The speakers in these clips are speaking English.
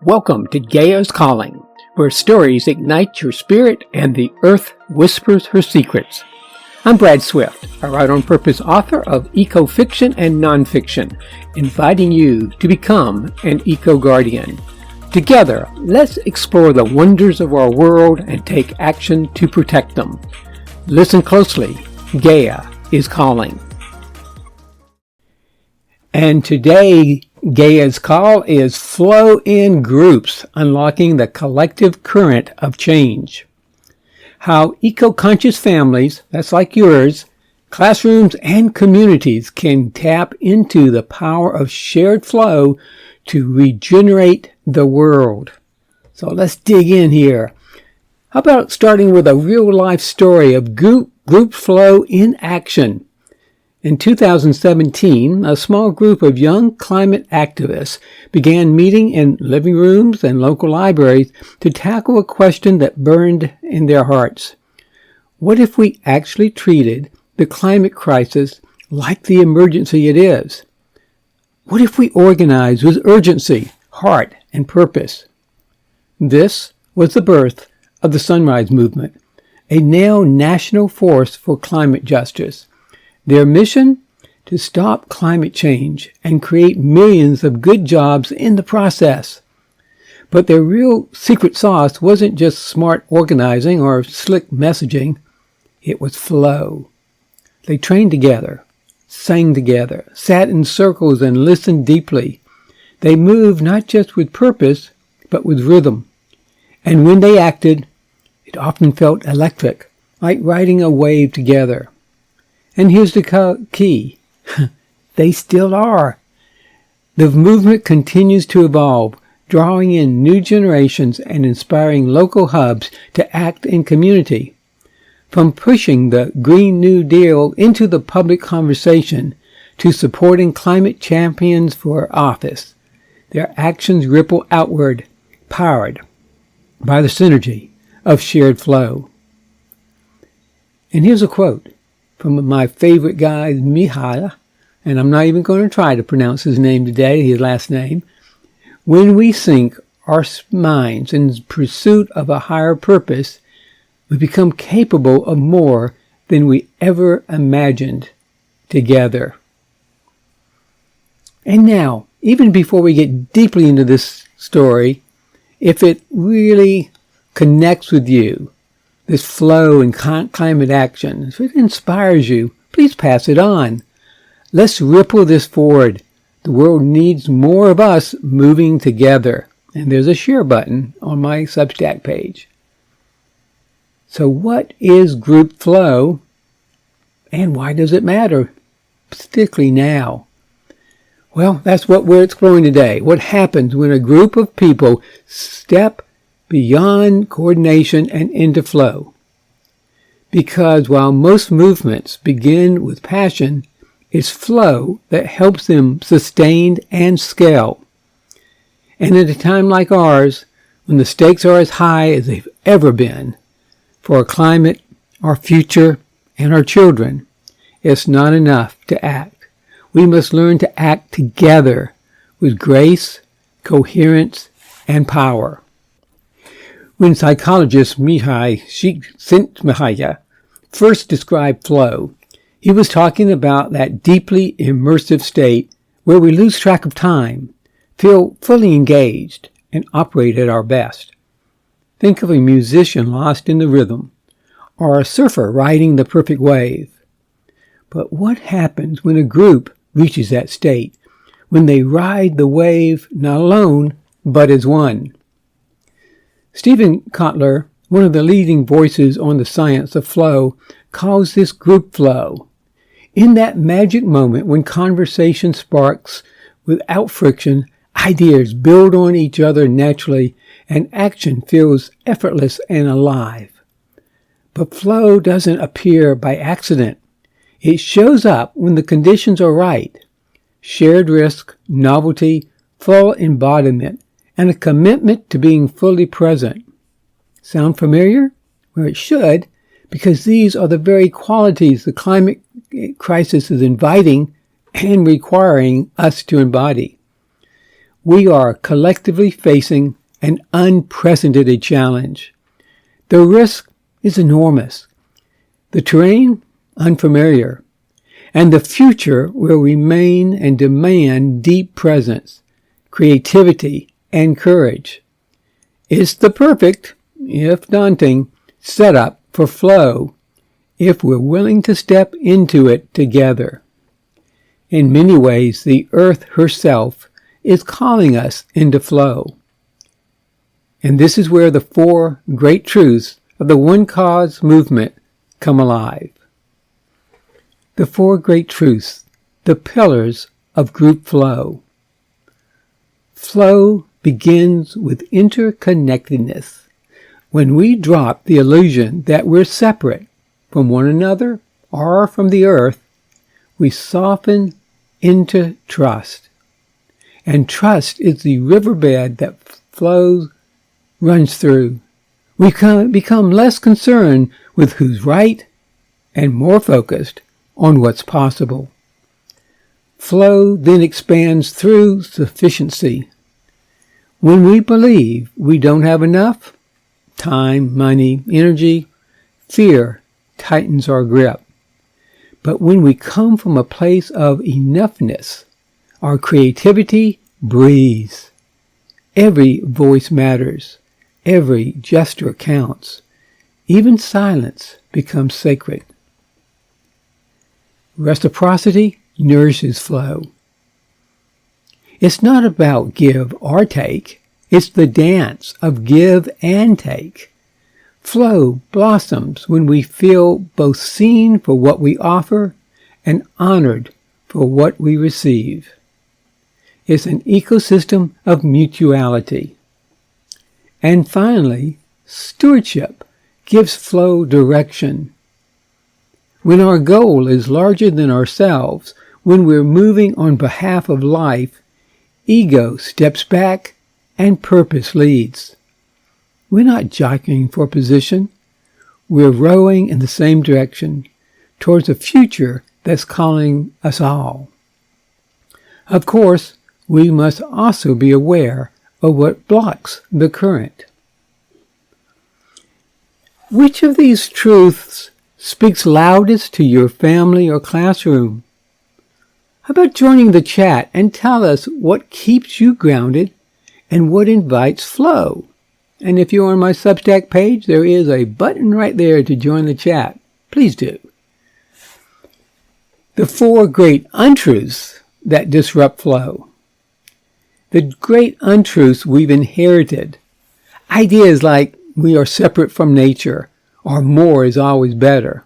Welcome to Gaia's Calling, where stories ignite your spirit and the earth whispers her secrets. I'm Brad Swift, a Right on Purpose author of eco-fiction and nonfiction, inviting you to become an eco-guardian. Together, let's explore the wonders of our world and take action to protect them. Listen closely, Gaia is calling. And today, Gaia's call is Flow in Groups, Unlocking the Collective Current of Change. How eco-conscious families, that's like yours, classrooms and communities can tap into the power of shared flow to regenerate the world. So let's dig in here. How about starting with a real-life story of group flow in action? In 2017, a small group of young climate activists began meeting in living rooms and local libraries to tackle a question that burned in their hearts. What if we actually treated the climate crisis like the emergency it is? What if we organized with urgency, heart, and purpose? This was the birth of the Sunrise Movement, a now national force for climate justice. Their mission? To stop climate change and create millions of good jobs in the process. But their real secret sauce wasn't just smart organizing or slick messaging. It was flow. They trained together, sang together, sat in circles and listened deeply. They moved not just with purpose, but with rhythm. And when they acted, it often felt electric, like riding a wave together. And here's the key. They still are. The movement continues to evolve, drawing in new generations and inspiring local hubs to act in community. From pushing the Green New Deal into the public conversation to supporting climate champions for office, their actions ripple outward, powered by the synergy of shared flow. And here's a quote from my favorite guy, Mihaly, and I'm not even going to try to pronounce his name today, his last name. When we sink our minds in pursuit of a higher purpose, we become capable of more than we ever imagined together. And now, even before we get deeply into this story, if it really connects with you, this flow and climate action, if it inspires you, please pass it on. Let's ripple this forward. The world needs more of us moving together. And there's a share button on my Substack page. So what is group flow and why does it matter, particularly now? Well, that's what we're exploring today. What happens when a group of people step beyond coordination and into flow? Because while most movements begin with passion, it's flow that helps them sustain and scale. And at a time like ours, when the stakes are as high as they've ever been for our climate, our future, and our children, it's not enough to act. We must learn to act together with grace, coherence, and power. When psychologist Mihaly Csikszentmihalyi first described flow, he was talking about that deeply immersive state where we lose track of time, feel fully engaged, and operate at our best. Think of a musician lost in the rhythm, or a surfer riding the perfect wave. But what happens when a group reaches that state, when they ride the wave not alone, but as one? Steven Kotler, one of the leading voices on the science of flow, calls this group flow. In that magic moment when conversation sparks without friction, ideas build on each other naturally, and action feels effortless and alive. But flow doesn't appear by accident. It shows up when the conditions are right. Shared risk, novelty, full embodiment, and a commitment to being fully present. Sound familiar? Well, it should, because these are the very qualities the climate crisis is inviting and requiring us to embody. we are collectively facing an unprecedented challenge. The risk is enormous, the terrain unfamiliar, and the future will remain and demand deep presence, creativity, and courage. It's the perfect, if daunting, setup for flow if we're willing to step into it together. In many ways, the earth herself is calling us into flow. And this is where the 4 great truths of the One Cause movement come alive. The 4 great truths, the pillars of group flow. Flow begins with interconnectedness. When we drop the illusion that we're separate from one another or from the earth, we soften into trust. And trust is the riverbed that flow runs through. We become less concerned with who's right and more focused on what's possible. Flow then expands through sufficiency. When we believe we don't have enough, time, money, energy, fear tightens our grip. But when we come from a place of enoughness, our creativity breathes. Every voice matters. Every gesture counts. Even silence becomes sacred. Reciprocity nourishes flow. It's not about give or take. It's the dance of give and take. Flow blossoms when we feel both seen for what we offer and honored for what we receive. It's an ecosystem of mutuality. And finally, stewardship gives flow direction. When our goal is larger than ourselves, when we're moving on behalf of life, ego steps back and purpose leads. We're not jockeying for position. We're rowing in the same direction towards a future that's calling us all. Of course, we must also be aware of what blocks the current. Which of these truths speaks loudest to your family or classroom? How about joining the chat and tell us what keeps you grounded and what invites flow? And if you're on my Substack page, there is a button right there to join the chat. Please do. The 4 great untruths that disrupt flow. The great untruths we've inherited. Ideas like we are separate from nature or more is always better.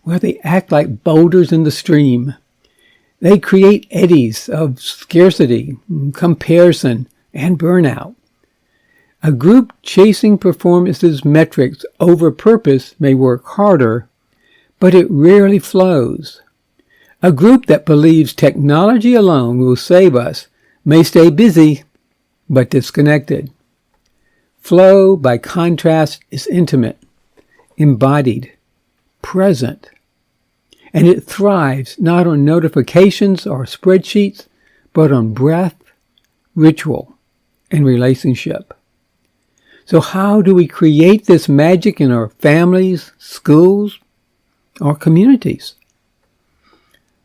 Well, they act like boulders in the stream. They create eddies of scarcity, comparison, and burnout. A group chasing performance's metrics over purpose may work harder, but it rarely flows. A group that believes technology alone will save us may stay busy, but disconnected. Flow, by contrast, is intimate, embodied, present, and it thrives not on notifications or spreadsheets, but on breath, ritual, and relationship. So how do we create this magic in our families, schools, or communities?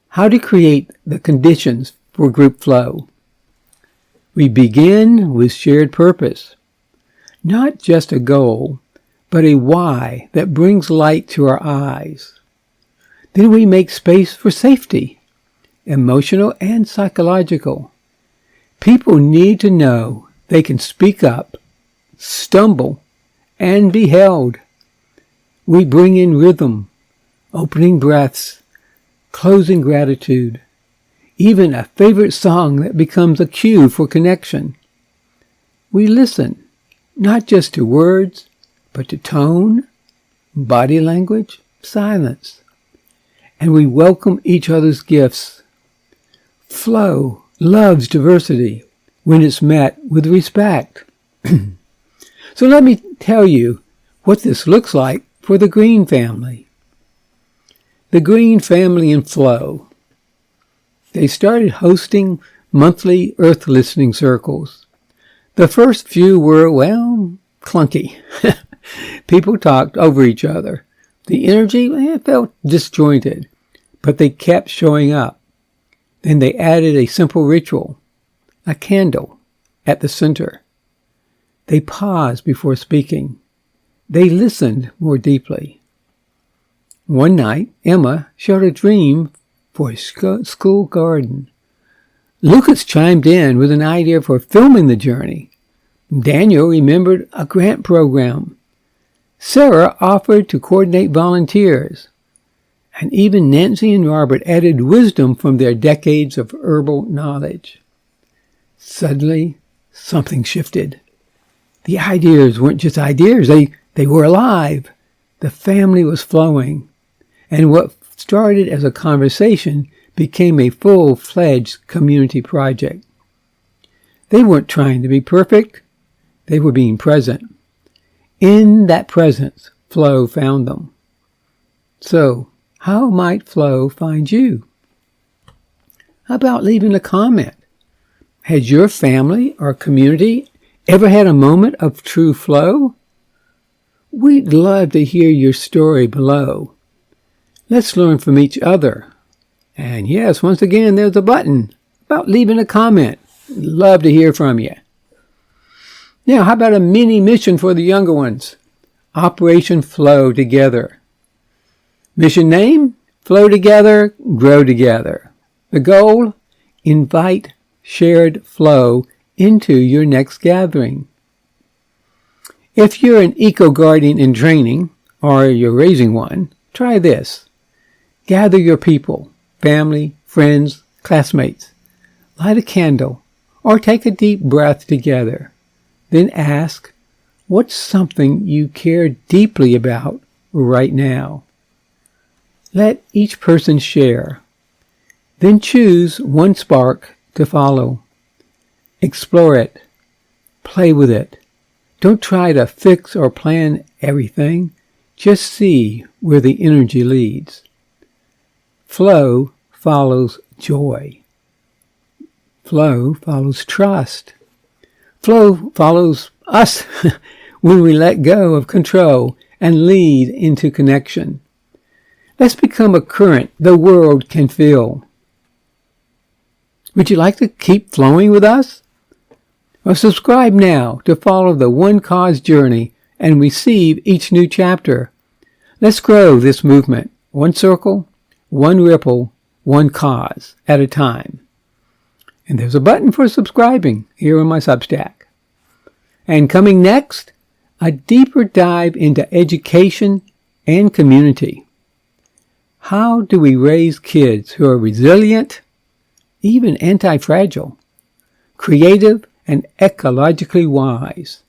How to create the conditions for group flow? We begin with shared purpose. Not just a goal, but a why that brings light to our eyes. Then we make space for safety, emotional and psychological. People need to know they can speak up, stumble, and be held. We bring in rhythm, opening breaths, closing gratitude, even a favorite song that becomes a cue for connection. We listen, not just to words, but to tone, body language, silence. And we welcome each other's gifts. Flow loves diversity when it's met with respect. So let me tell you what this looks like for the Green family. The Green family in flow. They started hosting monthly Earth listening circles. The first few were, well, clunky. People talked over each other. The energy felt disjointed, but they kept showing up. Then they added a simple ritual, a candle at the center. They paused before speaking. They listened more deeply. One night, Emma shared a dream for a school garden. Lucas chimed in with an idea for filming the journey. Daniel remembered a grant program. Sarah offered to coordinate volunteers. And even Nancy and Robert added wisdom from their decades of herbal knowledge. Suddenly, something shifted. The ideas weren't just ideas, they were alive. The family was flowing. And what started as a conversation became a full-fledged community project. They weren't trying to be perfect. They were being present. In that presence, flow found them. So, how might flow find you? How about leaving a comment? Has your family or community ever had a moment of true flow? We'd love to hear your story below. Let's learn from each other. And yes, once again, there's a button about leaving a comment. Love to hear from you. Now, how about a mini mission for the younger ones? Operation Flow Together. Mission name? Flow Together, Grow Together. The goal? Invite shared flow into your next gathering. If you're an eco-guardian in training, or you're raising one, try this. Gather your people, family, friends, classmates. Light a candle, or take a deep breath together. Then ask, what's something you care deeply about right now? Let each person share. Then choose one spark to follow. Explore it. Play with it. Don't try to fix or plan everything. Just see where the energy leads. Flow follows joy. Flow follows trust. Flow follows us when we let go of control and lead into connection. Let's become a current the world can feel. Would you like to keep flowing with us? Well, subscribe now to follow the One Cause journey and receive each new chapter. Let's grow this movement, one circle, one ripple, one cause at a time. And there's a button for subscribing here on my Substack. And coming next, a deeper dive into education and community. How do we raise kids who are resilient, even anti-fragile, creative, and ecologically wise?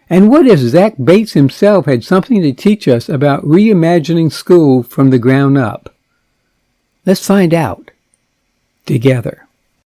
And what if Zach Bates himself had something to teach us about reimagining school from the ground up? Let's find out together.